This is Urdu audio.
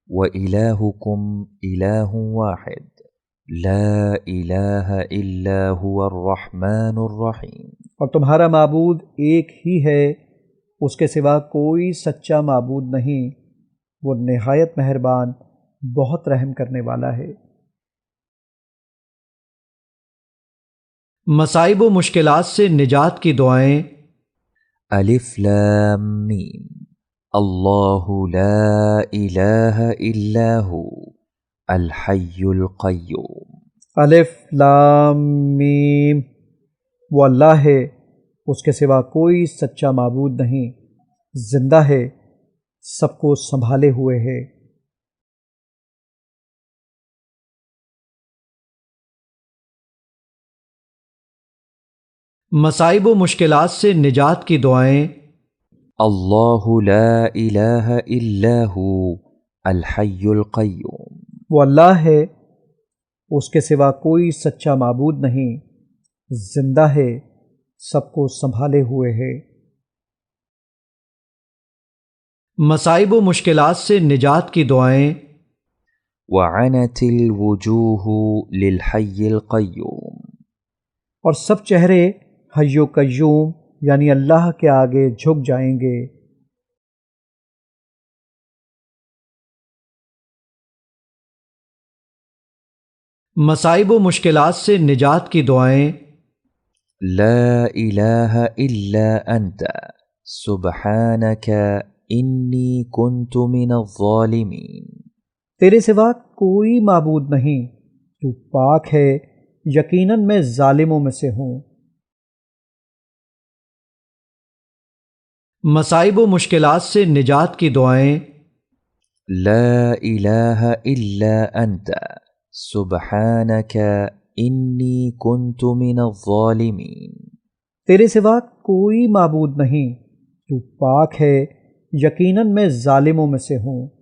وَإِلَٰهُكُمْ إِلَٰهٌ وَاحِدٌ لَا إِلَٰهَ إِلَّا هُوَ الرَّحْمَٰنُ الرَّحِيمُ۔ اور تمہارا معبود ایک ہی ہے، اس کے سوا کوئی سچا معبود نہیں، وہ نہایت مہربان، بہت رحم کرنے والا ہے۔ مصائب و مشکلات سے نجات کی دعائیں۔ الف لام میم اللہ لا الہ الا ہو الحی القیوم۔ الف لام میم، وہ اللہ ہے، اس کے سوا کوئی سچا معبود نہیں، زندہ ہے، سب کو سنبھالے ہوئے ہے۔ مصائب و مشکلات سے نجات کی دعائیں۔ اللہ لا الہ الا ہو الحی القیوم۔ وہ اللہ ہے، اس کے سوا کوئی سچا معبود نہیں، زندہ ہے، سب کو سنبھالے ہوئے ہے۔ مصائب و مشکلات سے نجات کی دعائیں۔ وعنت الوجوہ للحی القیوم۔ اور سب چہرے حی و قیوم یعنی اللہ کے آگے جھک جائیں گے۔ مصائب و مشکلات سے نجات کی دعائیں۔ لا الہ الا انت سبحانک انی کنت من الظالمین۔ تیرے سوا کوئی معبود نہیں، تو پاک ہے، یقیناً میں ظالموں میں سے ہوں۔ مصائب و مشکلات سے نجات کی دعائیں۔ لا الہ الا انت سبحانک انی کنت من الظالمین۔ تیرے سوا کوئی معبود نہیں، تو پاک ہے، یقیناً میں ظالموں میں سے ہوں۔